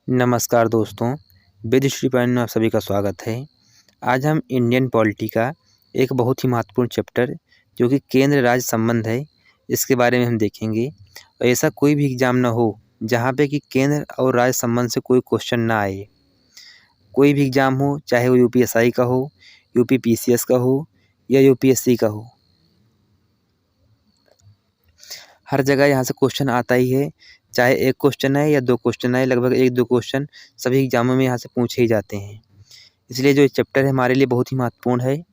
नमस्कार दोस्तों, with point में आप सभी का स्वागत है। आज हम इंडियन पॉलिटी का एक बहुत ही महत्वपूर्ण चैप्टर जो कि केंद्र राज्य संबंध है, इसके बारे में हम देखेंगे। और ऐसा कोई भी एग्ज़ाम ना हो जहाँ पे कि केंद्र और राज्य संबंध से कोई क्वेश्चन ना आए। कोई भी एग्ज़ाम हो, चाहे वो यूपीएसआई का हो, यूपीपीसीएस का हो या यूपीएससी का हो, हर जगह यहाँ से क्वेश्चन आता ही है। चाहे एक क्वेश्चन आए या दो क्वेश्चन आए, लगभग एक दो क्वेश्चन सभी एग्जामों में यहाँ से पूछे ही जाते हैं। इसलिए जो चैप्टर है हमारे लिए बहुत ही महत्वपूर्ण है।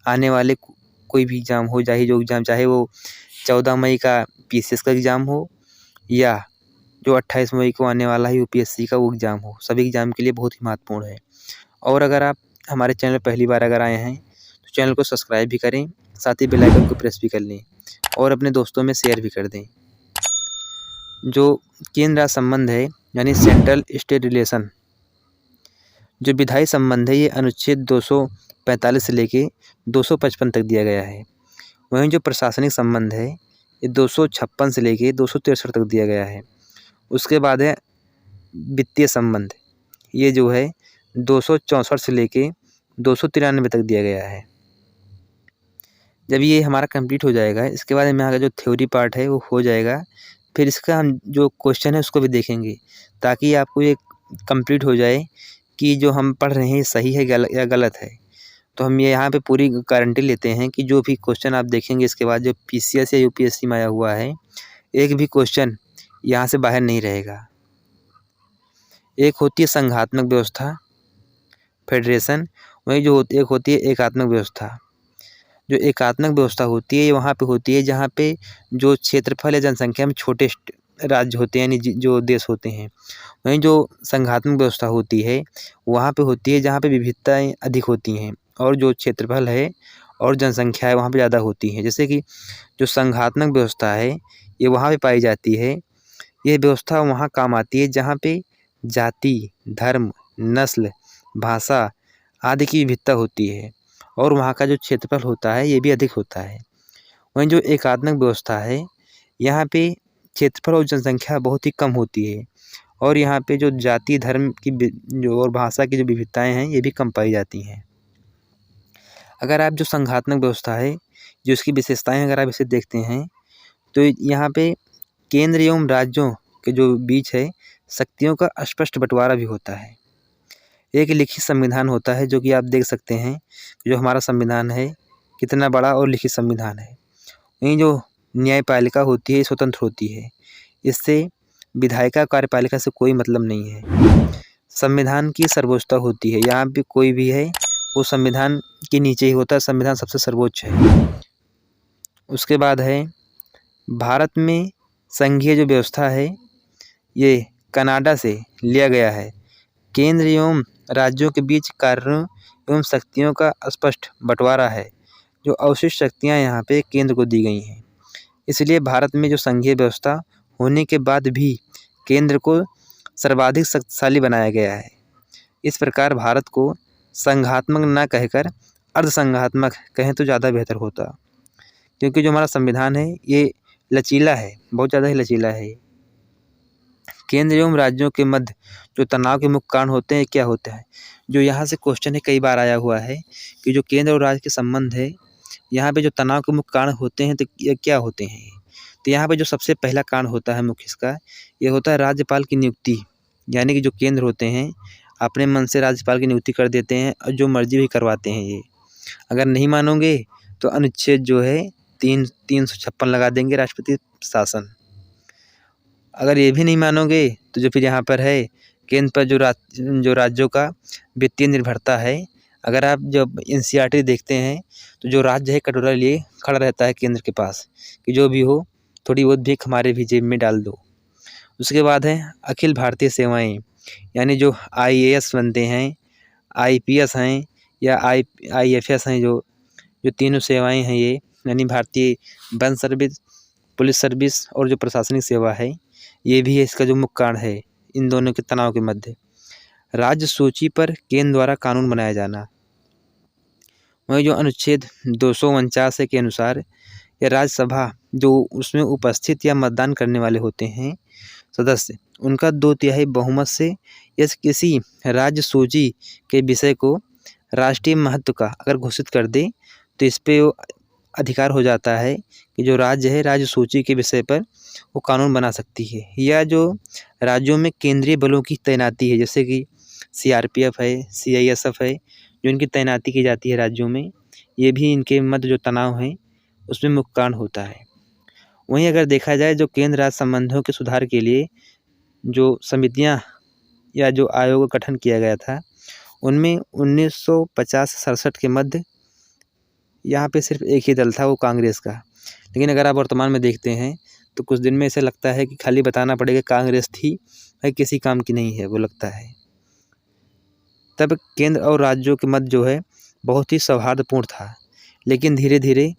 आने वाले कोई भी एग्ज़ाम हो, चाहे वो 14 मई का पीसीएस का एग्ज़ाम हो या जो 28 मई को आने वाला है यूपीएससी का वो एग्ज़ाम हो, सभी एग्ज़ाम के लिए बहुत ही महत्वपूर्ण है। और अगर आप हमारे चैनल पहली बार अगर आए हैं तो चैनल को सब्सक्राइब भी करें, साथ ही बेल आइकन को प्रेस भी कर लें और अपने दोस्तों में शेयर भी कर दें। जो केंद्र राज्य संबंध है यानी सेंट्रल स्टेट रिलेशन, जो विधायी संबंध है, ये अनुच्छेद 245 से लेके 255 तक दिया गया है। वहीं जो प्रशासनिक संबंध है ये 256 से लेके 263 तक दिया गया है। उसके बाद है वित्तीय संबंध, ये जो है 264 से लेके 293 तक दिया गया है। जब ये हमारा कंप्लीट हो जाएगा, इसके बाद में यहाँ का जो थ्योरी पार्ट है वो हो जाएगा। फिर इसका हम जो क्वेश्चन है उसको भी देखेंगे, ताकि आपको ये कंप्लीट हो जाए कि जो हम पढ़ रहे हैं सही है या गलत है। तो हम ये यहाँ पे पूरी गारंटी लेते हैं कि जो भी क्वेश्चन आप देखेंगे इसके बाद जो पीसीएस या यूपीएससी में आया हुआ है, एक भी क्वेश्चन यहाँ से बाहर नहीं रहेगा। एक होती है संघात्मक व्यवस्था, फेडरेशन, वही जो एक होती है एकात्मक व्यवस्था। जो एकात्मक व्यवस्था होती है ये वहाँ पे होती है जहाँ पे जो क्षेत्रफल या जनसंख्या में छोटे राज्य होते हैं, यानी जो देश होते हैं। वहीं जो संघात्मक व्यवस्था होती है वहाँ पे होती है जहाँ पे विविधताएं अधिक होती हैं और जो क्षेत्रफल है और जनसंख्या है वहाँ पे ज़्यादा होती है। जैसे कि जो संघात्मक व्यवस्था है ये वहाँ पे पाई जाती है। ये व्यवस्था वहाँ काम आती है जहाँ पे जाति, धर्म, नस्ल, भाषा आदि की विविधता होती है और वहाँ का जो क्षेत्रफल होता है ये भी अधिक होता है। वहीं जो एकात्मक व्यवस्था है यहाँ पे क्षेत्रफल और जनसंख्या बहुत ही कम होती है और यहाँ पे जो जाति, धर्म की जो और भाषा की जो विविधताएं हैं ये भी कम पाई जाती हैं। अगर आप जो संघात्मक व्यवस्था है, जो इसकी विशेषताएं अगर आप इसे देखते हैं तो यहाँ पे केंद्र एवं राज्यों के जो बीच है शक्तियों का स्पष्ट बंटवारा भी होता है। एक लिखित संविधान होता है, जो कि आप देख सकते हैं जो हमारा संविधान है कितना बड़ा और लिखित संविधान है। वहीं जो न्यायपालिका होती है स्वतंत्र होती है, इससे विधायिका कार्यपालिका से कोई मतलब नहीं है। संविधान की सर्वोच्चता होती है, यहाँ पे कोई भी है वो संविधान के नीचे ही होता है, संविधान सबसे सर्वोच्च है। उसके बाद है भारत में संघीय जो व्यवस्था है ये कनाडा से लिया गया है। केंद्र एवं राज्यों के बीच कार्यों एवं शक्तियों का स्पष्ट बंटवारा है। जो अवशिष्ट शक्तियाँ यहाँ पे केंद्र को दी गई हैं, इसलिए भारत में जो संघीय व्यवस्था होने के बाद भी केंद्र को सर्वाधिक शक्तिशाली बनाया गया है। इस प्रकार भारत को संघात्मक ना कहकर अर्धसंघात्मक कहें तो ज़्यादा बेहतर होता, क्योंकि जो हमारा संविधान है ये लचीला है, बहुत ज़्यादा ही लचीला है। केंद्र एवं राज्यों के मध्य जो तनाव के मुख्य कारण होते हैं क्या होता है, जो यहाँ से क्वेश्चन है कई बार आया हुआ है कि जो केंद्र और राज्य के संबंध है यहाँ पे जो तनाव के मुख्य कारण होते हैं तो ये क्या होते हैं। तो यहाँ पे जो सबसे पहला कारण होता है मुख्य इसका, ये होता है राज्यपाल की नियुक्ति। यानी कि जो केंद्र होते हैं अपने मन से राज्यपाल की नियुक्ति कर देते हैं और जो मर्जी भी करवाते हैं। ये अगर नहीं मानोगे तो अनुच्छेद जो है 356 लगा देंगे, राष्ट्रपति शासन। अगर ये भी नहीं मानोगे तो जो फिर यहाँ पर है केंद्र पर जो राज्यों का वित्तीय निर्भरता है। अगर आप जब एनसीईआरटी देखते हैं तो जो राज्य है कटोरा लिए खड़ा रहता है केंद्र के पास कि जो भी हो थोड़ी बहुत भीख हमारे भी जेब में डाल दो। उसके बाद है अखिल भारतीय सेवाएं, यानी जो आईएएस बनते हैं, आईपीएस हैं या आईएफएस हैं, जो तीनों सेवाएं हैं ये, यानी भारतीय वन सर्विस, पुलिस सर्विस और जो प्रशासनिक सेवा है, ये भी है इसका जो मुख्य कारण है इन दोनों के तनाव के मध्य। राज्य सूची पर केंद्र द्वारा कानून बनाया जाना। वही जो अनुच्छेद 249 के अनुसार या राज्यसभा जो उसमें उपस्थित या मतदान करने वाले होते हैं सदस्य, उनका 2/3 बहुमत से या किसी राज्य सूची के विषय को राष्ट्रीय महत्व का अगर घोषित कर दे तो इस पे अधिकार हो जाता है कि जो राज्य है राज्य सूची के विषय पर वो कानून बना सकती है। या जो राज्यों में केंद्रीय बलों की तैनाती है, जैसे कि CRPF है, CISF है, जो इनकी तैनाती की जाती है राज्यों में, ये भी इनके मध्य जो तनाव है उसमें मुख्य कारण होता है। वहीं अगर देखा जाए जो केंद्र राज्य संबंधों के सुधार के लिए जो समितियां या जो आयोग का गठन किया गया था, उनमें 1950-67 के मध्य यहाँ पे सिर्फ एक ही दल था, वो कांग्रेस का। लेकिन अगर आप वर्तमान में देखते हैं तो कुछ दिन में ऐसा लगता है कि खाली बताना पड़ेगा कांग्रेस थी, भाई किसी काम की नहीं है वो लगता है। तब केंद्र और राज्यों के मध्य जो है बहुत ही सौहार्दपूर्ण था, लेकिन धीरे धीरे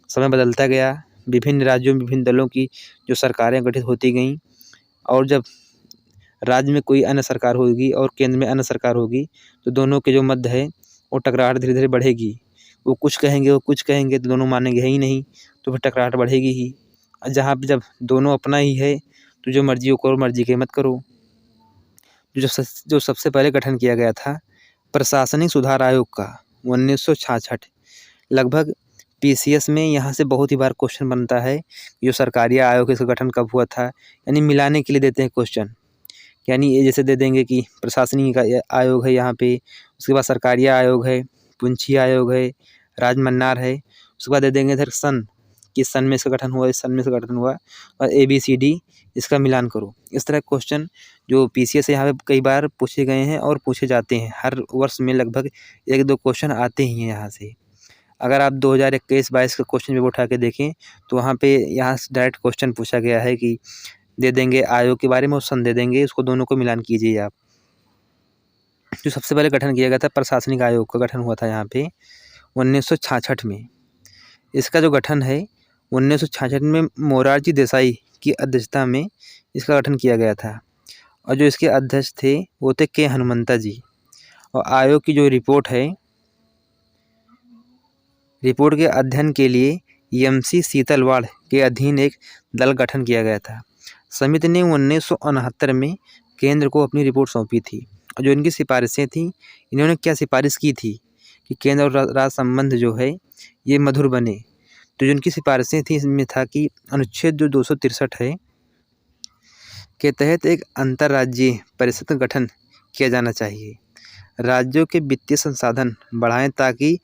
समय बदलता गया, विभिन्न राज्यों में विभिन्न दलों की जो सरकारें गठित होती गईं, और जब राज्य में कोई अन्य सरकार होगी और केंद्र में अन्य सरकार होगी तो दोनों के जो मध्य है वो टकराहट धीरे धीरे बढ़ेगी। वो कुछ कहेंगे वो कुछ कहेंगे तो दोनों मानेंगे है ही नहीं, तो फिर टकराहट बढ़ेगी ही। जहाँ पे जब दोनों अपना ही है तो जो मर्जी हो करो, मर्जी के मत करो। जो सबसे पहले गठन किया गया था प्रशासनिक सुधार आयोग का 1966, लगभग PCS में यहाँ से बहुत ही बार क्वेश्चन बनता है जो सरकारी आयोग इसका गठन कब हुआ था, यानी मिलाने के लिए देते हैं क्वेश्चन। यानी ये जैसे दे देंगे कि प्रशासनिक आयोग है यहाँ पे, उसके बाद सरकारी आयोग है, पुंछी आयोग है, राजमन्नार है, उसके बाद दे देंगे इधर सन, किस सन में इसका गठन हुआ, इस सन में इसका गठन हुआ, और ABCD इसका मिलान करो। इस तरह क्वेश्चन जो PCS से यहाँ पे कई बार पूछे गए हैं और पूछे जाते हैं। हर वर्ष में लगभग 1-2 क्वेश्चन आते ही हैं यहाँ से। अगर आप 2021-22 का क्वेश्चन पेपर उठा के देखें तो वहाँ पे यहाँ से डायरेक्ट क्वेश्चन पूछा गया है कि दे देंगे आयोग के बारे में और सन दे देंगे, उसको दोनों को मिलान कीजिए आप। जो सबसे पहले गठन किया गया था प्रशासनिक आयोग का गठन हुआ था यहाँ पे 1966 में। इसका जो गठन है 1966 में मोरारजी देसाई की अध्यक्षता में इसका गठन किया गया था, और जो इसके अध्यक्ष थे वो थे के हनुमंता जी। और आयोग की जो रिपोर्ट है, रिपोर्ट के अध्ययन के लिए MC सीतलवाड़ के अधीन एक दल गठन किया गया था। समिति ने 1969 में केंद्र को अपनी रिपोर्ट सौंपी थी, और जो इनकी सिफारिशें थीं, इन्होंने क्या सिफारिश की थी कि केंद्र और राज्य संबंध जो है ये मधुर बने। तो जो इनकी सिफारिशें थी इसमें था कि अनुच्छेद जो 263 है के तहत एक अंतर्राज्यीय परिषद का गठन किया जाना चाहिए। राज्यों के वित्तीय संसाधन बढ़ाएं ताकि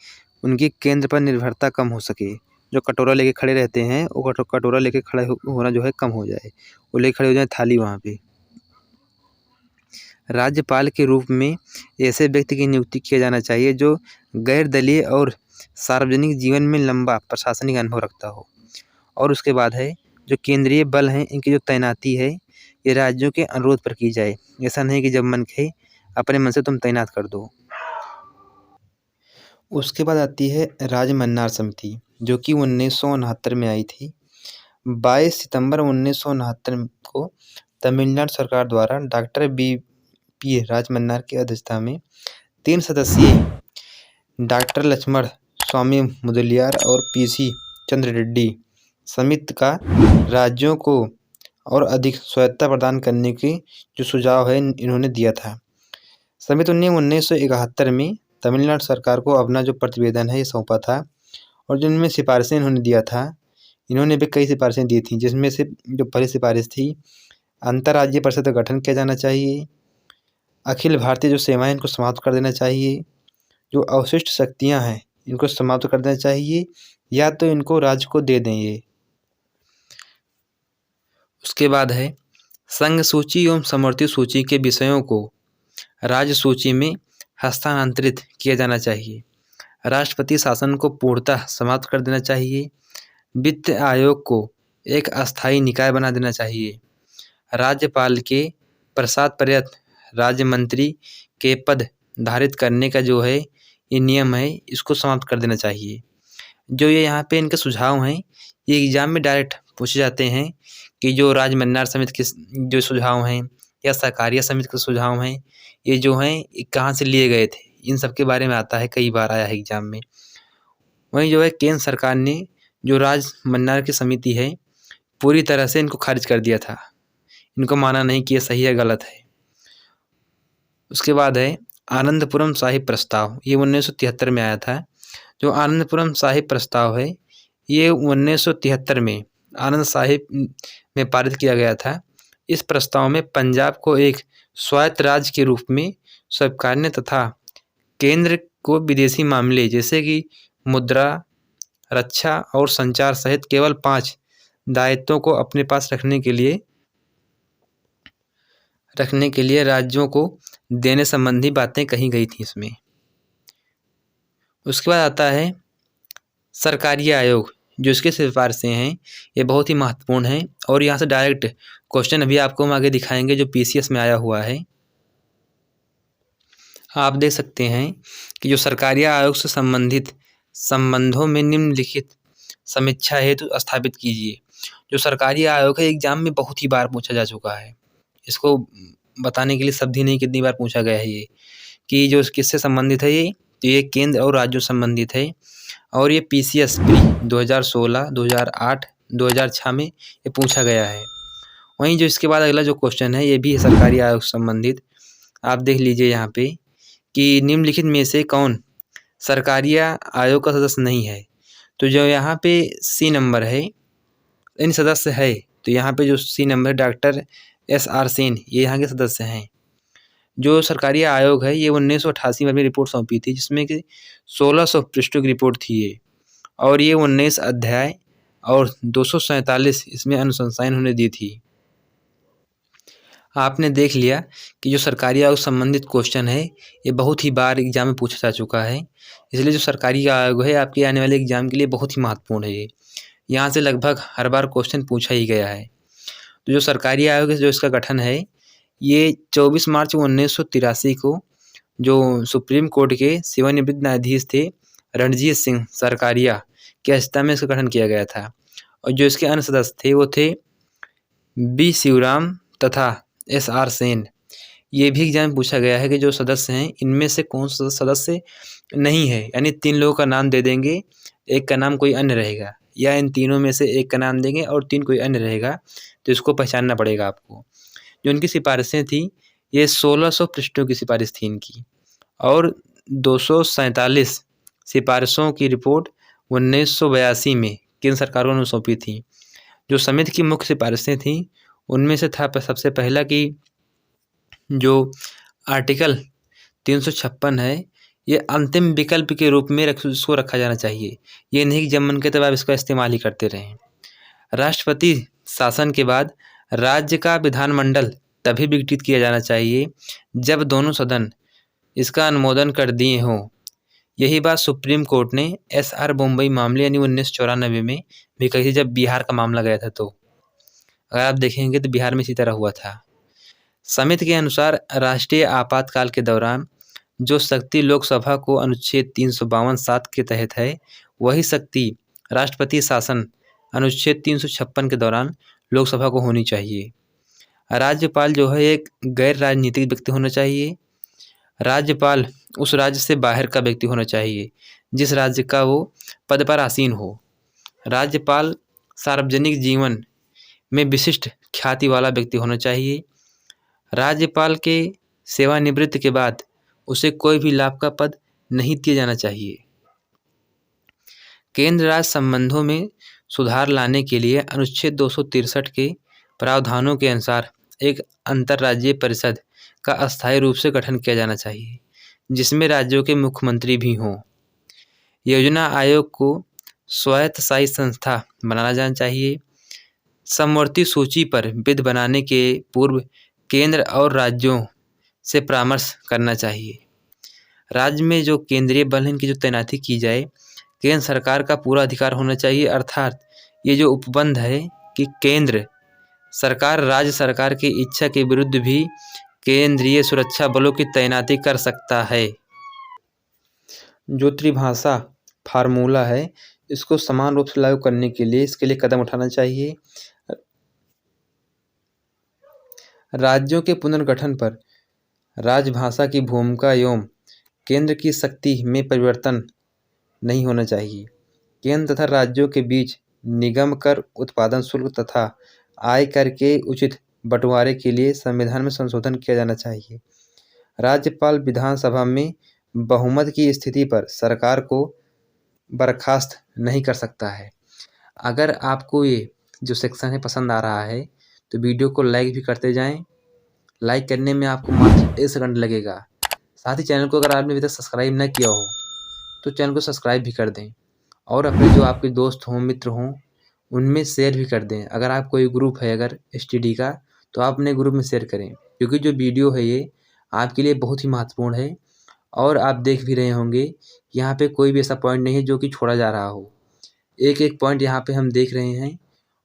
उनकी केंद्र पर निर्भरता कम हो सके। जो कटोरा लेके खड़े रहते हैं वो कटोरा लेके खड़े होना जो है कम हो जाए, वो लेके खड़े हो जाए थाली वहाँ पे। राज्यपाल के रूप में ऐसे व्यक्ति की नियुक्ति किया जाना चाहिए जो गैर दलीय और सार्वजनिक जीवन में लंबा प्रशासनिक अनुभव रखता हो। और उसके बाद है जो केंद्रीय बल हैं इनकी जो तैनाती है ये राज्यों के अनुरोध पर की जाए। ऐसा नहीं कि जब मन कहे अपने मन से तुम तैनात कर दो। उसके बाद आती है राजमन्नार समिति, जो कि 1969 में आई थी। 22 सितंबर 1969 को तमिलनाडु सरकार द्वारा डॉक्टर BP राजमन्नार की अध्यक्षता में 3 सदस्यीय डॉक्टर लक्ष्मण स्वामी मुदलियार और PC चंद्र रेड्डी समिति का राज्यों को और अधिक स्वायत्तता प्रदान करने की जो सुझाव है इन्होंने दिया था। समिति ने 1971 में तमिलनाडु सरकार को अपना जो प्रतिवेदन है ये सौंपा था, और जिनमें सिफारिशें इन्होंने दिया था, इन्होंने भी कई सिफारिशें दी थी, जिसमें से जो पहली सिफारिश थी अंतर्राज्यीय परिषद का गठन किया जाना चाहिए, अखिल भारतीय जो सेवाएं इनको समाप्त कर देना चाहिए, जो अवशिष्ट शक्तियां हैं इनको समाप्त कर देना चाहिए, या तो इनको राज्य को दे दें ये। उसके बाद है संघ सूची एवं समवर्ती सूची के विषयों को राज्य सूची में हस्तांतरित किया जाना चाहिए। राष्ट्रपति शासन को पूर्णतः समाप्त कर देना चाहिए। वित्त आयोग को एक अस्थायी निकाय बना देना चाहिए। राज्यपाल के प्रसाद पर्यंत राज्य मंत्री के पद धारित करने का जो है ये नियम है, इसको समाप्त कर देना चाहिए। जो ये यहाँ पे इनके सुझाव हैं ये एग्जाम में डायरेक्ट पूछे जाते हैं कि जो राजमन्नार समिति के जो सुझाव हैं या सहकारिया समिति के सुझाव हैं ये जो हैं कहाँ से लिए गए थे, इन सब के बारे में आता है, कई बार आया है एग्जाम में। वहीं जो है केंद्र सरकार ने जो राजमन्नार की समिति है पूरी तरह से इनको खारिज कर दिया था। इनको माना नहीं कि ये सही है गलत है। उसके बाद है आनंदपुरम साहिब प्रस्ताव, ये 1973 में आया था। जो आनंदपुरम साहिब प्रस्ताव है ये 1973 में आनंद साहिब में पारित किया गया था। इस प्रस्ताव में पंजाब को एक स्वायत्त राज्य के रूप में स्वीकारने तथा केंद्र को विदेशी मामले जैसे कि मुद्रा, रक्षा और संचार सहित केवल 5 दायित्वों को अपने पास रखने के लिए राज्यों को देने संबंधी बातें कही गई थी इसमें। उसके बाद आता है सरकारी आयोग, जो इसकी सिफारिशें हैं ये बहुत ही महत्वपूर्ण हैं और यहाँ से डायरेक्ट क्वेश्चन अभी आपको हम आगे दिखाएंगे जो PCS में आया हुआ है। आप देख सकते हैं कि जो सरकारी आयोग से संबंधित संबंधों में निम्नलिखित समीक्षा हेतु स्थापित कीजिए। जो सरकारी आयोग है एग्जाम में बहुत ही बार पूछा जा चुका है, इसको बताने के लिए शब्द ही नहीं कितनी बार पूछा गया है ये कि जो किससे संबंधित है ये, तो ये केंद्र और राज्यों से संबंधित है और ये PCS 2016, 2008, 2006 में ये पूछा गया है। वहीं जो इसके बाद अगला जो क्वेश्चन है ये भी है सरकारी आयोग से संबंधित। आप देख लीजिए यहाँ पे कि निम्नलिखित में से कौन सरकारी आयोग का सदस्य नहीं है। तो जो यहाँ पे C नंबर है इन सदस्य है, तो यहाँ पे जो C नंबर है डॉक्टर SR सेन ये यहाँ के सदस्य हैं। जो सरकारी आयोग है ये 1988 में अपनी रिपोर्ट सौंपी थी जिसमें कि 1600 पृष्ठों की रिपोर्ट थी ये और ये 19 अध्याय और 247 इसमें अनुशंसाएं उन्होंने दी थी। आपने देख लिया कि जो सरकारी आयोग संबंधित क्वेश्चन है ये बहुत ही बार एग्जाम में पूछा जा चुका है, इसलिए जो सरकारी आयोग है आपके आने वाले एग्जाम के लिए बहुत ही महत्वपूर्ण है। ये यहाँ से लगभग हर बार क्वेश्चन पूछा ही गया है। तो जो सरकारी आयोग है जो इसका गठन है ये 24 मार्च 1983 को जो सुप्रीम कोर्ट के सेवानिवृत्त न्यायाधीश थे रणजीत सिंह सरकारिया की अध्यक्षता में इसका गठन किया गया था और जो इसके अन्य सदस्य थे वो थे B शिवराम तथा SR सेन। ये भी एग्जाम में पूछा गया है कि जो सदस्य हैं इनमें से कौन सा सदस्य नहीं है, यानी 3 लोगों का नाम दे देंगे, एक का नाम कोई अन्य रहेगा या इन तीनों में से एक का नाम देंगे और 3 कोई अन्य रहेगा, तो इसको पहचानना पड़ेगा आपको। जो इनकी सिफारिशें थी ये 1600 पृष्ठों की सिफारिश थी इनकी और 247 सिफारिशों की रिपोर्ट 1982 में केंद्र सरकारों ने सौंपी थी। जो समिति की मुख्य सिफारिशें थी उनमें से था सबसे पहला कि जो आर्टिकल 356 है ये अंतिम विकल्प के रूप में इसको रखा जाना चाहिए, ये नहीं कि जब मन के तब आप इसका इस्तेमाल ही करते रहें। राष्ट्रपति शासन के बाद राज्य का विधानमंडल तभी विघटित किया जाना चाहिए जब दोनों सदन इसका अनुमोदन कर दिए हों। यही बात सुप्रीम कोर्ट ने SR बम्बई मामले यानी 1994 में भी कही थी जब बिहार का मामला गया था। तो अगर आप देखेंगे तो बिहार में इसी तरह हुआ था। समिति के अनुसार राष्ट्रीय आपातकाल के दौरान जो शक्ति लोकसभा को अनुच्छेद 352(7) के तहत है वही शक्ति राष्ट्रपति शासन अनुच्छेद 356 के दौरान लोकसभा को होनी चाहिए। राज्यपाल जो है एक गैर राजनीतिक व्यक्ति होना चाहिए। राज्यपाल उस राज्य से बाहर का व्यक्ति होना चाहिए जिस राज्य का वो पद पर आसीन हो। राज्यपाल सार्वजनिक जीवन में विशिष्ट ख्याति वाला व्यक्ति होना चाहिए। राज्यपाल के सेवानिवृत्ति के बाद उसे कोई भी लाभ का पद नहीं दिया जाना चाहिए। केंद्र राज्य संबंधों में सुधार लाने के लिए अनुच्छेद 263 के प्रावधानों के अनुसार एक अंतर्राज्यीय परिषद का अस्थायी रूप से गठन किया जाना चाहिए जिसमें राज्यों के मुख्यमंत्री भी हों। योजना आयोग को स्वायत्तशासी संस्था बनाना जाना चाहिए। समवर्ती सूची पर विधि बनाने के पूर्व केंद्र और राज्यों से परामर्श करना चाहिए। राज्य में जो केंद्रीय बल है इनकी जो तैनाती की जाए केंद्र सरकार का पूरा अधिकार होना चाहिए, अर्थात ये जो उपबंध है कि केंद्र सरकार राज्य सरकार की इच्छा के विरुद्ध भी केंद्रीय सुरक्षा बलों की तैनाती कर सकता है। जो त्रिभाषा फार्मूला है इसको समान रूप से लागू करने के लिए इसके लिए कदम उठाना चाहिए। राज्यों के पुनर्गठन पर राजभाषा की भूमिका एवं केंद्र की शक्ति में परिवर्तन नहीं होना चाहिए। केंद्र तथा राज्यों के बीच निगम कर, उत्पादन शुल्क तथा आय कर के उचित बंटवारे के लिए संविधान में संशोधन किया जाना चाहिए। राज्यपाल विधानसभा में बहुमत की स्थिति पर सरकार को बर्खास्त नहीं कर सकता है। अगर आपको ये जो सेक्शन है पसंद आ रहा है तो वीडियो को लाइक भी करते जाएं। लाइक करने में आपको मात्र 1 सेकंड लगेगा। साथ ही चैनल को अगर आपने अभी तक सब्सक्राइब न किया हो तो चैनल को सब्सक्राइब भी कर दें और अपने जो आपके दोस्त हों, मित्र हों, उनमें शेयर भी कर दें। अगर आप कोई ग्रुप है अगर एसटीडी का तो आप अपने ग्रुप में शेयर करें, क्योंकि जो वीडियो है ये आपके लिए बहुत ही महत्वपूर्ण है। और आप देख भी रहे होंगे यहाँ पे कोई भी ऐसा पॉइंट नहीं है जो कि छोड़ा जा रहा हो। एक एक पॉइंट यहाँ पे हम देख रहे हैं।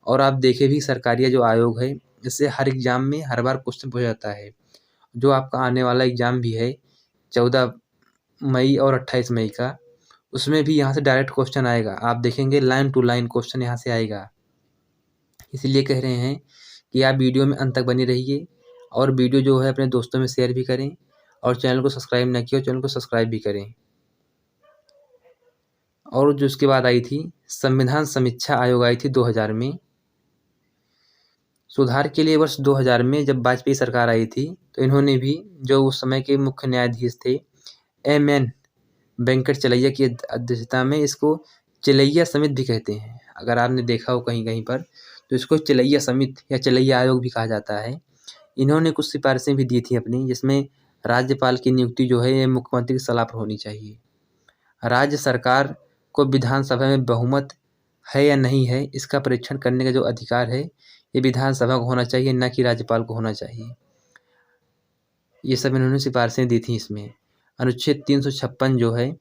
और आप देखे भी सरकारिया जो आयोग है इससे हर एग्ज़ाम में हर बार क्वेश्चन पूछा जाता है। जो आपका आने वाला एग्ज़ाम भी है 14 मई और 28 मई का, उसमें भी यहाँ से डायरेक्ट क्वेश्चन आएगा। आप देखेंगे लाइन टू लाइन क्वेश्चन यहाँ से आएगा। इसीलिए कह रहे हैं कि आप वीडियो में अंत तक बने रहिए और वीडियो जो है अपने दोस्तों में शेयर भी करें और चैनल को सब्सक्राइब ना किया हो चैनल को सब्सक्राइब भी करें। और जो उसके बाद आई थी संविधान समीक्षा आयोग आई थी 2000 में। सुधार के लिए वर्ष 2000 में जब वाजपेयी सरकार आई थी तो इन्होंने भी जो उस समय के मुख्य न्यायाधीश थे एम.एन. वेंकटचलैया की अध्यक्षता में, इसको चलैया समिति भी कहते हैं। अगर आपने देखा हो कहीं कहीं पर तो इसको चलैया समिति या चलैया आयोग भी कहा जाता है। इन्होंने कुछ सिफारिशें भी दी थी अपनी, जिसमें राज्यपाल की नियुक्ति जो है ये मुख्यमंत्री की सलाह पर होनी चाहिए। राज्य सरकार को विधानसभा में बहुमत है या नहीं है इसका परीक्षण करने का जो अधिकार है ये विधानसभा को होना चाहिए, न कि राज्यपाल को होना चाहिए। ये सब इन्होंने सिफारिशें दी थी इसमें। अनुच्छेद 356 जो है,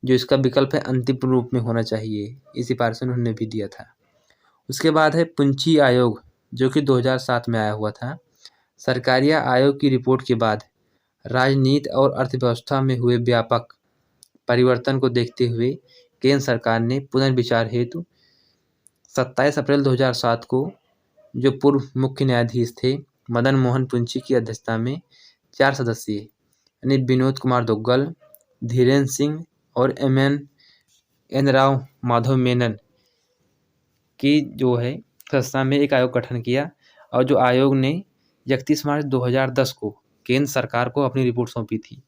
जो इसका विकल्प है अंतिम रूप में होना चाहिए, ये सिफारिश उन्होंने भी दिया था। उसके बाद है पुंछी आयोग जो कि 2007 में आया हुआ था। सरकारिया आयोग की रिपोर्ट के बाद राजनीति और अर्थव्यवस्था में हुए व्यापक परिवर्तन को देखते हुए केंद्र सरकार ने पुनर्विचार हेतु 27 अप्रैल 2007 को जो पूर्व मुख्य न्यायाधीश थे मदन मोहन पुंछी की अध्यक्षता में 4 सदस्यीय यानी विनोद कुमार दुग्गल, धीरेन्द्र सिंह और एन राव माधव मेनन की जो है संस्था में एक आयोग गठन किया। और जो आयोग ने 31 मार्च 2010 को केंद्र सरकार को अपनी रिपोर्ट सौंपी थी,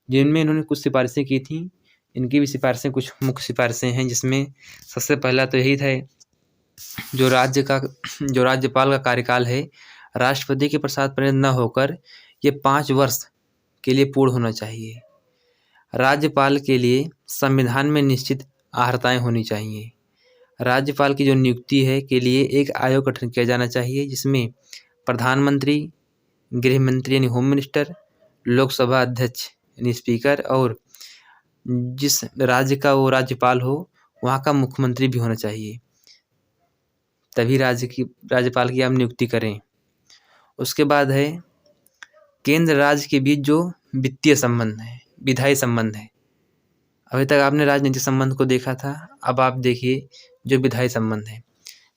जिनमें इन्होंने कुछ सिफारिशें की थी। इनकी भी सिफारिशें कुछ मुख्य सिफारिशें हैं, जिसमें सबसे पहला तो यही था जो राज्यपाल का कार्यकाल है राष्ट्रपति के प्रसाद परिणत न होकर ये 5 वर्ष के लिए पूर्ण होना चाहिए। राज्यपाल के लिए संविधान में निश्चित अर्हताएं होनी चाहिए। राज्यपाल की जो नियुक्ति है के लिए एक आयोग गठन किया जाना चाहिए, जिसमें प्रधानमंत्री, गृह मंत्री यानी होम मिनिस्टर, लोकसभा अध्यक्ष यानी स्पीकर और जिस राज्य का वो राज्यपाल हो वहाँ का मुख्यमंत्री भी होना चाहिए, तभी राज्यपाल की आप नियुक्ति करें। उसके बाद है केंद्र राज्य के बीच जो वित्तीय संबंध है, विधायी संबंध है। अभी तक आपने राजनीतिक संबंध को देखा था, अब आप देखिए जो विधायी संबंध है,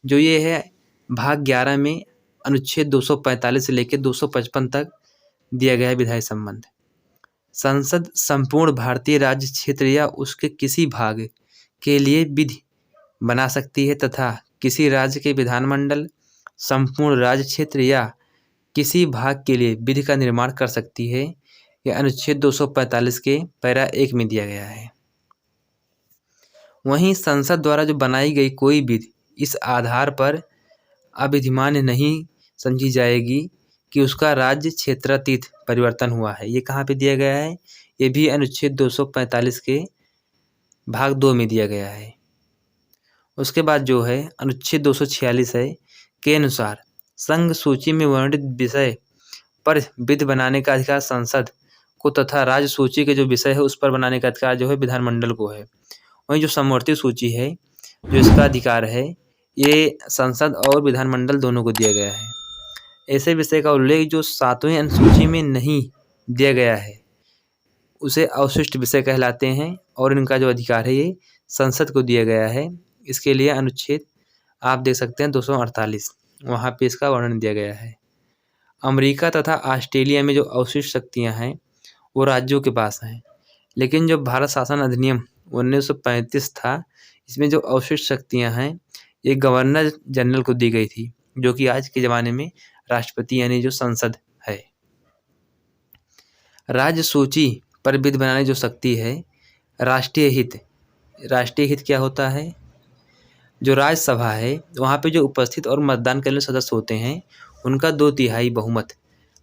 जो ये है भाग 11 में अनुच्छेद 245 से लेकर 255 तक दिया गया है। विधायी संबंध संसद संपूर्ण भारतीय राज्य क्षेत्र या उसके किसी भाग के लिए विधि बना सकती है तथा किसी राज्य के विधानमंडल संपूर्ण राज्य क्षेत्र या किसी भाग के लिए विधि का निर्माण कर सकती है। यह अनुच्छेद 245 के पैरा 1 में दिया गया है। वहीं संसद द्वारा जो बनाई गई कोई विधि इस आधार पर अविधिमान्य नहीं समझी जाएगी कि उसका राज्य क्षेत्रातीत परिवर्तन हुआ है। ये कहाँ पे दिया गया है? ये भी अनुच्छेद 245 के भाग 2 में दिया गया है। उसके बाद जो है अनुच्छेद 246 है के अनुसार संघ सूची में वर्णित विषय पर विधि बनाने का अधिकार संसद को तथा राज्य सूची के जो विषय है उस पर बनाने का अधिकार जो है विधानमंडल को है। वहीं जो समवर्ती सूची है जो इसका अधिकार है ये संसद और विधानमंडल दोनों को दिया गया है। ऐसे विषय का उल्लेख जो 7वें अनुसूची में नहीं दिया गया है उसे अवशिष्ट विषय कहलाते हैं और इनका जो अधिकार है ये संसद को दिया गया है। इसके लिए अनुच्छेद आप देख सकते हैं 248, वहाँ पे इसका वर्णन दिया गया है। अमेरिका तथा ऑस्ट्रेलिया में जो अवशिष्ट शक्तियाँ हैं वो राज्यों के पास हैं, लेकिन जो भारत शासन अधिनियम 1935 था इसमें जो अवशिष्ट शक्तियाँ हैं ये गवर्नर जनरल को दी गई थी, जो कि आज के ज़माने में राष्ट्रपति यानी जो संसद है। राज्य सूची पर विधि बनाने जो शक्ति है राष्ट्रीय हित। राष्ट्रीय हित क्या होता है? जो राज्यसभा है वहाँ पे जो उपस्थित और मतदान करने वाले सदस्य होते हैं उनका 2/3 बहुमत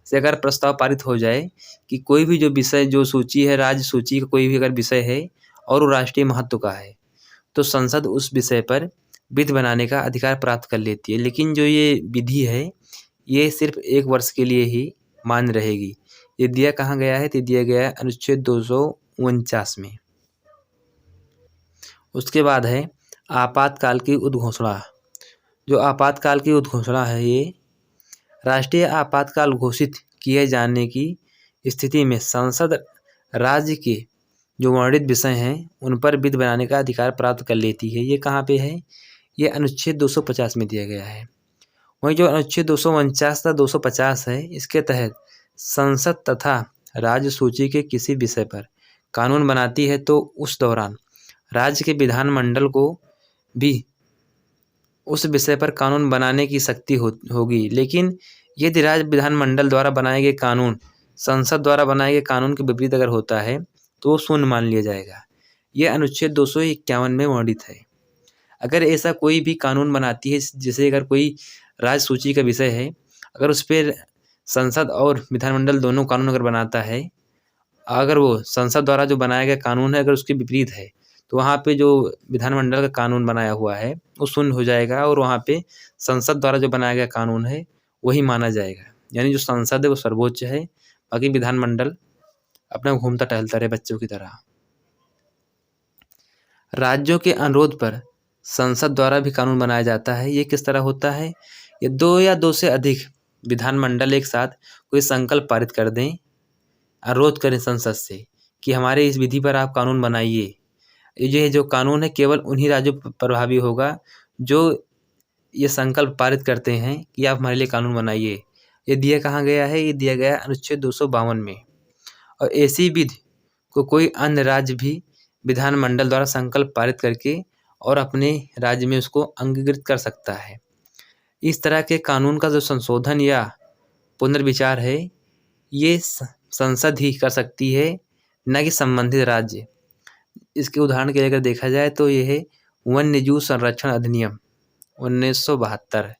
से अगर प्रस्ताव पारित हो जाए कि कोई भी जो विषय जो सूची है राज्य सूची का कोई भी अगर विषय है और वो राष्ट्रीय महत्व का है तो संसद उस विषय पर विधि बनाने का अधिकार प्राप्त कर लेती है। लेकिन जो ये विधि है ये सिर्फ 1 वर्ष के लिए ही मान्य रहेगी। ये दिया कहाँ गया है? तो दिया गया है अनुच्छेद 249 में। उसके बाद है आपातकाल की उद्घोषणा। जो आपातकाल की उद्घोषणा है ये राष्ट्रीय आपातकाल घोषित किए जाने की स्थिति में संसद राज्य के जो वर्णित विषय हैं उन पर विधि बनाने का अधिकार प्राप्त कर लेती है। ये कहाँ पे है? ये अनुच्छेद 250 में दिया गया है। वहीं जो अनुच्छेद 249 तथा 250 है इसके तहत संसद तथा राज्य सूची के किसी विषय पर कानून बनाती है तो उस दौरान राज्य के विधानमंडल को भी उस विषय पर कानून बनाने की शक्ति होगी। लेकिन यदि राज्य विधानमंडल द्वारा बनाए गए कानून संसद द्वारा बनाए गए कानून के विपरीत अगर होता है तो शून्य मान लिया जाएगा। यह अनुच्छेद 251 में वर्णित है। अगर ऐसा कोई भी कानून बनाती है जैसे अगर कोई राज्य सूची का विषय है अगर उस पर संसद और विधानमंडल दोनों कानून अगर बनाता है अगर वो संसद द्वारा जो बनाया गया कानून है अगर उसके विपरीत है तो वहाँ पे जो विधानमंडल का कानून बनाया हुआ है वो शून्य हो जाएगा और वहाँ पे संसद द्वारा जो बनाया गया कानून है वही माना जाएगा। यानी जो संसद है वो सर्वोच्च है, बाकी विधानमंडल अपना घूमता टहलता रहे बच्चों की तरह। राज्यों के अनुरोध पर संसद द्वारा भी कानून बनाया जाता है। ये किस तरह होता है? ये 2 या 2 से अधिक विधानमंडल एक साथ कोई संकल्प पारित कर दें, अनुरोध करें संसद से कि हमारे इस विधि पर आप कानून बनाइए। ये जो कानून है केवल उन्हीं राज्यों पर प्रभावी होगा जो ये संकल्प पारित करते हैं कि आप हमारे लिए कानून बनाइए। ये दिया कहाँ गया है? ये दिया गया है अनुच्छेद 252 में। और ऐसी विधि को कोई अन्य राज्य भी विधानमंडल द्वारा संकल्प पारित करके और अपने राज्य में उसको अंगीकृत कर सकता है। इस तरह के कानून का जो संशोधन या पुनर्विचार है ये संसद ही कर सकती है, न कि संबंधित राज्य। इसके उदाहरण के लिए अगर देखा जाए तो यह है वन्यजीव संरक्षण अधिनियम 1972,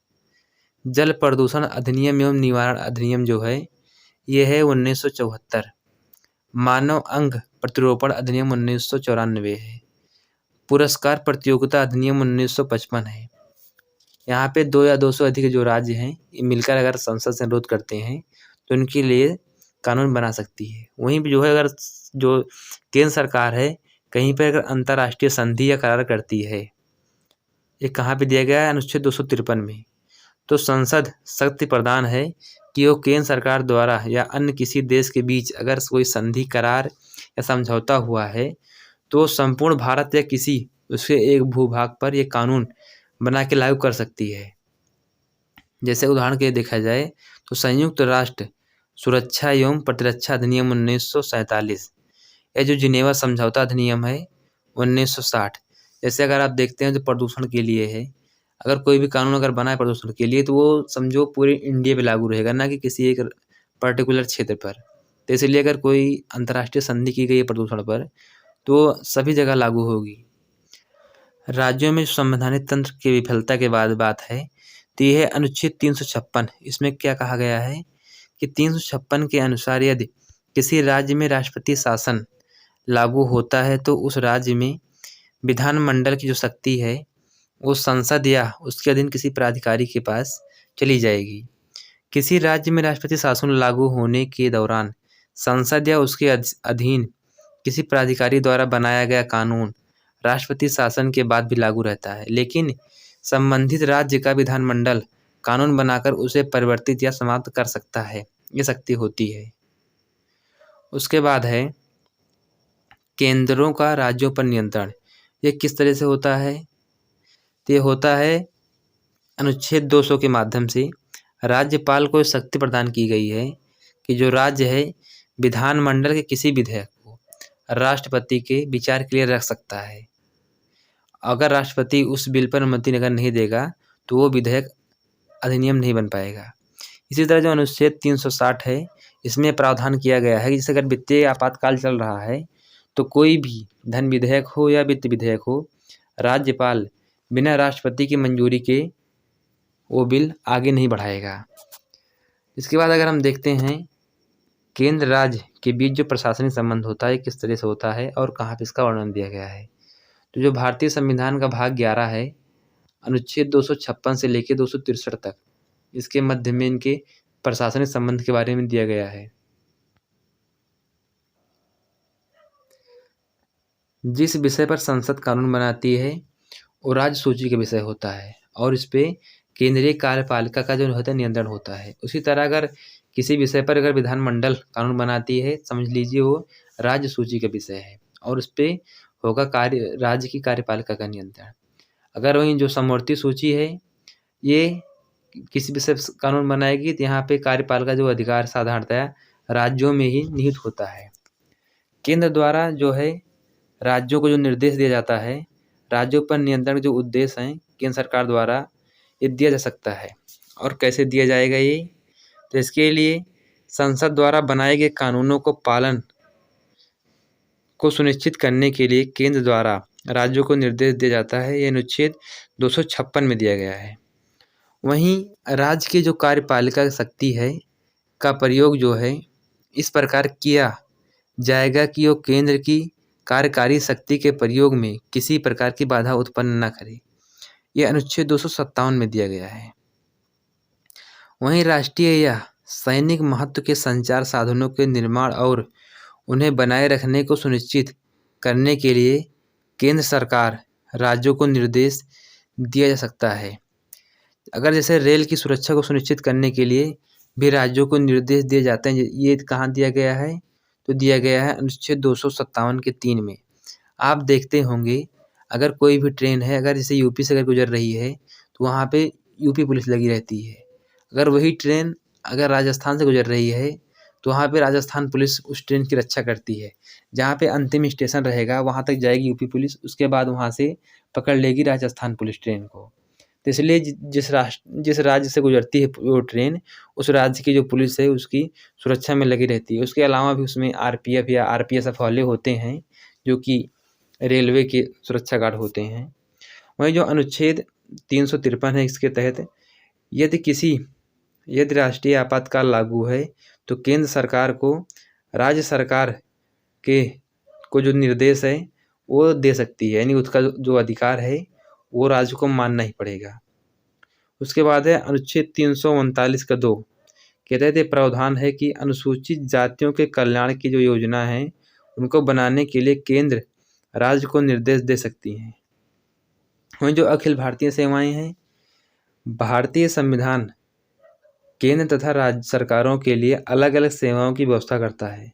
जल प्रदूषण अधिनियम एवं निवारण अधिनियम जो है ये है 1974, मानव अंग प्रतिरोपण अधिनियम 1994 है, पुरस्कार प्रतियोगिता अधिनियम 1955 है। यहाँ पे 2 या 2 से अधिक जो राज्य हैं ये मिलकर अगर संसद से अनुरोध करते हैं तो उनके लिए कानून बना सकती है। वहीं भी जो है अगर जो केंद्र सरकार है कहीं पर अगर अंतर्राष्ट्रीय संधि या करार करती है, ये कहाँ पे दिया गया है? अनुच्छेद 253 में। तो संसद शक्ति प्रदान है कि वो केंद्र सरकार द्वारा या अन्य किसी देश के बीच अगर कोई संधि करार या समझौता हुआ है तो संपूर्ण भारत या किसी उसके एक भूभाग पर यह कानून बना के लागू कर सकती है। जैसे उदाहरण के लिए देखा जाए तो संयुक्त राष्ट्र सुरक्षा एवं प्रतिरक्षा अधिनियम 1947 या जो जिनेवा समझौता अधिनियम है 1960। जैसे अगर आप देखते हैं जो प्रदूषण के लिए है, अगर कोई भी कानून अगर बना है प्रदूषण के लिए तो वो समझो पूरे इंडिया पे लागू रहेगा, ना कि किसी एक पर्टिकुलर क्षेत्र पर। तो इसलिए अगर कोई अंतर्राष्ट्रीय संधि की गई है प्रदूषण पर तो सभी जगह लागू होगी। राज्यों में संवैधानिक तंत्र की विफलता के बाद बात है तो यह है अनुच्छेद 356। इसमें क्या कहा गया है कि 356 के अनुसार यदि किसी राज्य में राष्ट्रपति शासन लागू होता है तो उस राज्य में विधानमंडल की जो शक्ति है वो संसद या उसके अधीन किसी प्राधिकारी के पास चली जाएगी। किसी राज्य में राष्ट्रपति शासन लागू होने के दौरान संसद या उसके अधीन किसी प्राधिकारी द्वारा बनाया गया कानून राष्ट्रपति शासन के बाद भी लागू रहता है, लेकिन संबंधित राज्य का विधानमंडल कानून बनाकर उसे परिवर्तित या समाप्त कर सकता है, ये शक्ति होती है। उसके बाद है केंद्रों का राज्यों पर नियंत्रण। ये किस तरह से होता है? तो ये होता है अनुच्छेद 200 के माध्यम से राज्यपाल को शक्ति प्रदान की गई है कि जो राज्य है विधानमंडल के किसी विधेयक को राष्ट्रपति के विचार के लिए रख सकता है। अगर राष्ट्रपति उस बिल पर अनुमति अगर नहीं देगा तो वो विधेयक अधिनियम नहीं बन पाएगा। इसी तरह जो अनुच्छेद 360 है, इसमें प्रावधान किया गया है कि जैसे अगर वित्तीय आपातकाल चल रहा है तो कोई भी धन विधेयक हो या वित्त विधेयक हो, राज्यपाल बिना राष्ट्रपति की मंजूरी के वो बिल आगे नहीं बढ़ाएगा। इसके बाद अगर हम देखते हैं केंद्र राज्य के बीच जो प्रशासनिक संबंध होता है किस तरह से होता है और कहाँ पे इसका वर्णन दिया गया है। तो जो भारतीय संविधान का भाग 11 है, अनुच्छेद 256 से लेकर 263 तक, इसके मध्य में इनके प्रशासनिक संबंध के बारे में दिया गया है। जिस विषय पर संसद कानून बनाती है वो राज्य सूची का विषय होता है और इस पे केंद्रीय कार्यपालिका का जो होता है नियंत्रण होता है। उसी तरह अगर किसी विषय पर अगर विधानमंडल कानून बनाती है, समझ लीजिए वो राज्य सूची का विषय है और उस पे होगा राज्य की कार्यपालिका का नियंत्रण। अगर वहीं जो समवर्ती सूची है ये किसी विषय कानून बनाएगी तो यहाँ पे कार्यपालिका जो अधिकार साधारणतया राज्यों में ही निहित होता है। केंद्र द्वारा जो है राज्यों को जो निर्देश दिया जाता है, राज्यों पर नियंत्रण जो उद्देश्य हैं केंद्र सरकार द्वारा ये दिया जा सकता है। और कैसे दिया जाएगा ये, तो इसके लिए संसद द्वारा बनाए गए कानूनों को पालन को सुनिश्चित करने के लिए केंद्र द्वारा राज्यों को निर्देश दिया जाता है। यह अनुच्छेद 256 में दिया गया है। वहीं राज्य की जो कार्यपालिका शक्ति है का प्रयोग जो है इस प्रकार किया जाएगा कि वो केंद्र की कार्यकारी शक्ति के प्रयोग में किसी प्रकार की बाधा उत्पन्न न करे। यह अनुच्छेद 257 में दिया गया है। वहीं राष्ट्रीय या सैनिक महत्व के संचार साधनों के निर्माण और उन्हें बनाए रखने को सुनिश्चित करने के लिए केंद्र सरकार राज्यों को निर्देश दिया जा सकता है। अगर जैसे रेल की सुरक्षा को सुनिश्चित करने के लिए भी राज्यों को निर्देश दिए जाते हैं। ये कहाँ दिया गया है, तो दिया गया है अनुच्छेद 257 के 3 में। आप देखते होंगे अगर कोई भी ट्रेन है, अगर जैसे यूपी से अगर गुजर रही है तो वहाँ पे यूपी पुलिस लगी रहती है। अगर वही ट्रेन अगर राजस्थान से गुजर रही है तो वहाँ पे राजस्थान पुलिस उस ट्रेन की रक्षा करती है। जहाँ पे अंतिम स्टेशन रहेगा वहाँ तक जाएगी यूपी पुलिस, उसके बाद वहाँ से पकड़ लेगी राजस्थान पुलिस ट्रेन को। तो इसलिए जिस राज्य से गुजरती है वो ट्रेन, उस राज्य की जो पुलिस है उसकी सुरक्षा में लगी रहती है। उसके अलावा भी उसमें आरपीएफ या आरपीएसएफ वाले होते हैं जो कि रेलवे के सुरक्षा गार्ड होते हैं। वहीं जो अनुच्छेद 353 है, इसके तहत यदि राष्ट्रीय आपातकाल लागू है तो केंद्र सरकार को राज्य सरकार को जो निर्देश है वो दे सकती है, यानी उसका जो अधिकार है वो राज्य को मानना ही पड़ेगा। उसके बाद है अनुच्छेद 339 का 2 के तहत ये प्रावधान है कि अनुसूचित जातियों के कल्याण की जो योजना है उनको बनाने के लिए केंद्र राज्य को निर्देश दे सकती हैं। वहीं जो अखिल भारतीय सेवाएं हैं, भारतीय संविधान केंद्र तथा राज्य सरकारों के लिए अलग अलग सेवाओं की व्यवस्था करता है,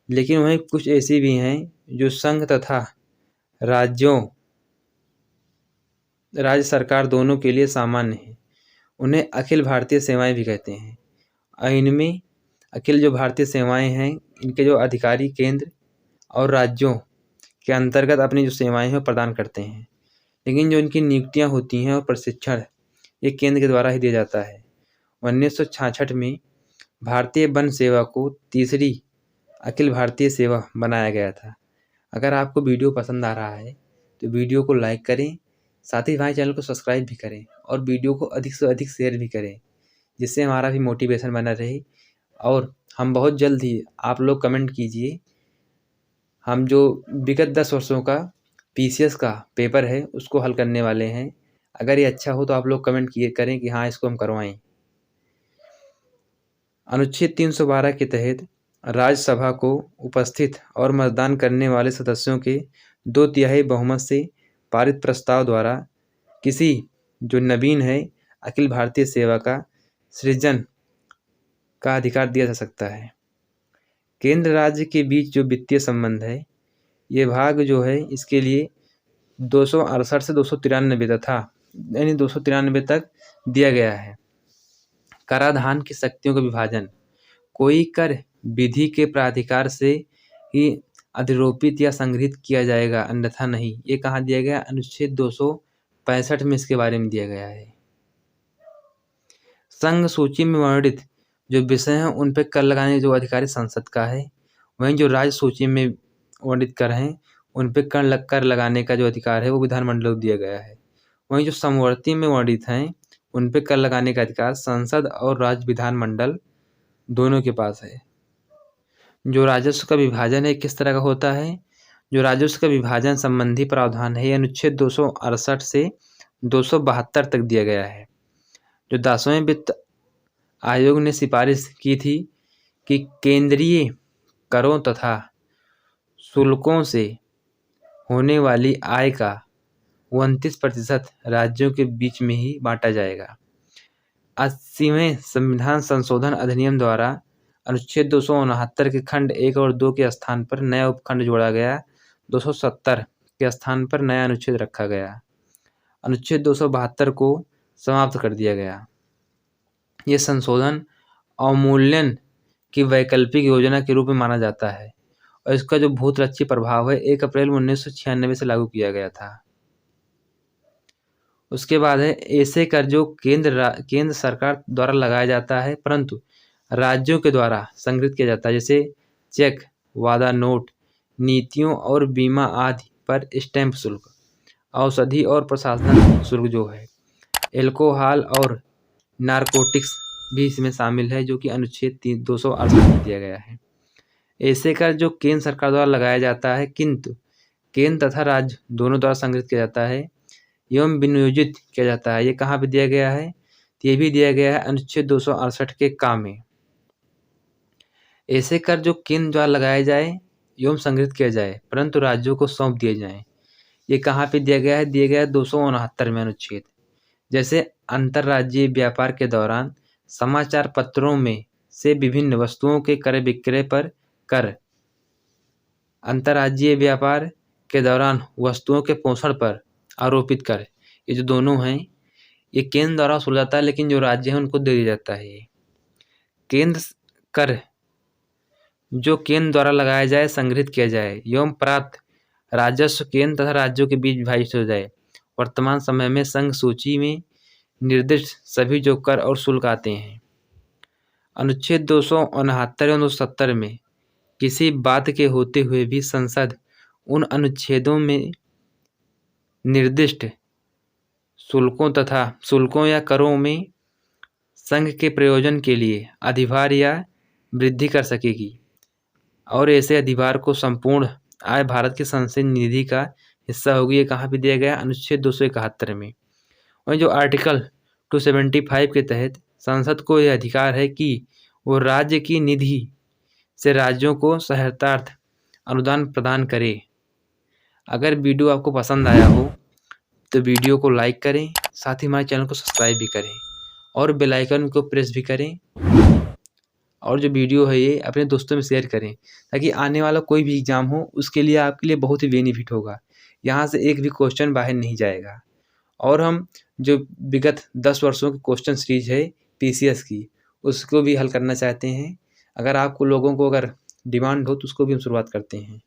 लेकिन वहीं कुछ ऐसी भी हैं जो संघ तथा राज्य सरकार दोनों के लिए सामान्य है। उन्हें अखिल भारतीय सेवाएं भी कहते हैं। इनमें अखिल जो भारतीय सेवाएं हैं इनके जो अधिकारी केंद्र और राज्यों के अंतर्गत अपनी जो सेवाएं हैं प्रदान करते हैं, लेकिन जो इनकी नियुक्तियां होती हैं और प्रशिक्षण ये केंद्र के द्वारा ही दिया जाता है। 1966 में भारतीय वन सेवा को तीसरी अखिल भारतीय सेवा बनाया गया था। अगर आपको वीडियो पसंद आ रहा है तो वीडियो को लाइक करें, साथ ही हमारे चैनल को सब्सक्राइब भी करें और वीडियो को अधिक से अधिक शेयर भी करें, जिससे हमारा भी मोटिवेशन बना रहे। और हम बहुत जल्द ही, आप लोग कमेंट कीजिए, हम जो विगत 10 वर्षों का पीसीएस का पेपर है उसको हल करने वाले हैं। अगर ये अच्छा हो तो आप लोग कमेंट करें कि हाँ इसको हम करवाएं। अनुच्छेद 312 के तहत राज्यसभा को उपस्थित और मतदान करने वाले सदस्यों के 2/3 बहुमत से पारित प्रस्ताव द्वारा किसी जो नवीन है अखिल भारतीय सेवा का सृजन का अधिकार दिया जा सकता है। केंद्र राज्य के बीच जो वित्तीय संबंध है ये भाग जो है इसके लिए 268 से 293 तथा यानी 293 तक दिया गया है। कराधान की शक्तियों का विभाजन कोई कर विधि के प्राधिकार से ही अधिरोपित या संग्रहित किया जाएगा, अन्यथा नहीं। ये कहाँ दिया गया, अनुच्छेद 265 में इसके बारे में दिया गया है। संघ सूची में वर्णित जो विषय हैं उन पर कर लगाने जो अधिकार संसद का है, वहीं जो राज्य सूची में वर्णित कर हैं उन पर कर लगाने का जो अधिकार है वो विधानमंडल को दिया गया है। वहीं जो समवर्ती में वर्णित हैं उन पर कर लगाने का अधिकार संसद और राज्य विधानमंडल दोनों के पास है। जो राजस्व का विभाजन है किस तरह का होता है? जो राजस्व का विभाजन संबंधी प्रावधान है अनुच्छेद 268 से 272 तक दिया गया है। जो 10वें वित्त आयोग ने सिफारिश की थी कि केंद्रीय करों तथा शुल्कों से होने वाली आय का 29% राज्यों के बीच में ही बांटा जाएगा। 80वें संविधान संशोधन अधिनियम द्वारा अनुच्छेद 269 के खंड 1 और 2 के स्थान पर नया उपखंड जोड़ा गया। 270 के स्थान पर नया अनुच्छेद रखा गया। अनुच्छेद 272 को समाप्त कर दिया गया। ये संशोधन अवमूल्यन की वैकल्पिक योजना के रूप में माना जाता है और इसका जो भूतरक्षी प्रभाव है 1 अप्रैल 1996 से लागू किया गया था। उसके बाद है ऐसे कर जो केंद्र सरकार द्वारा लगाया जाता है परंतु राज्यों के द्वारा संग्रहित किया जाता है, जैसे चेक, वादा नोट, नीतियों और बीमा आदि पर स्टैंप शुल्क, औषधि और प्रशासनिक शुल्क जो है, एल्कोहल और नारकोटिक्स भी इसमें शामिल है जो कि अनुच्छेद 268 में दिया गया है। ऐसे कर जो केंद्र सरकार द्वारा लगाया जाता है किंतु केंद्र तथा राज्य दोनों द्वारा संग्रहित किया जाता है एवं विनियोजित किया जाता है। ये कहाँ पे दिया गया है? ये भी दिया गया है अनुच्छेद 268 के का में। ऐसे कर जो केंद्र द्वारा लगाए जाए एवं संग्रहित किया जाए परंतु राज्यों को सौंप दिए जाए, ये कहाँ पे दिया गया है? दिया गया है 269 में अनुच्छेद। जैसे अंतर्राज्यीय व्यापार के दौरान समाचार पत्रों में से विभिन्न वस्तुओं के क्रय विक्रय पर कर, अंतर्राज्यीय व्यापार के दौरान वस्तुओं के पोषण पर आरोपित कर, ये जो दोनों हैं ये केंद्र द्वारा वसूला जाता है लेकिन जो राज्य हैं उनको दे दिया जाता है। केंद्र कर जो केंद्र द्वारा लगाया जाए, संग्रहित किया जाए एवं प्राप्त राजस्व केंद्र तथा राज्यों के बीच विभाजित हो जाए। वर्तमान समय में संघ सूची में निर्दिष्ट सभी जो कर और शुल्क आते हैं। अनुच्छेद 269 एवं 270 में किसी बात के होते हुए भी संसद उन अनुच्छेदों में निर्दिष्ट शुल्कों या करों में संघ के प्रयोजन के लिए अधिभार या वृद्धि कर सकेगी और ऐसे अधिभार को संपूर्ण आय भारत की संसदीय निधि का हिस्सा होगी। ये कहाँ पे दिया गया? अनुच्छेद 271 में। वहीं जो आर्टिकल 275 के तहत संसद को यह अधिकार है कि वो राज्य की निधि से राज्यों को सहायतार्थ अनुदान प्रदान करे। अगर वीडियो आपको पसंद आया हो तो वीडियो को लाइक करें, साथ ही हमारे चैनल को सब्सक्राइब भी करें और बेल आइकन को प्रेस भी करें और जो वीडियो है ये अपने दोस्तों में शेयर करें ताकि आने वाला कोई भी एग्ज़ाम हो उसके लिए आपके लिए बहुत ही बेनिफिट होगा। यहाँ से एक भी क्वेश्चन बाहर नहीं जाएगा और हम जो विगत 10 वर्षों की क्वेश्चन सीरीज है PCS की उसको भी हल करना चाहते हैं। अगर आपको लोगों को अगर डिमांड हो तो उसको भी हम शुरुआत करते हैं।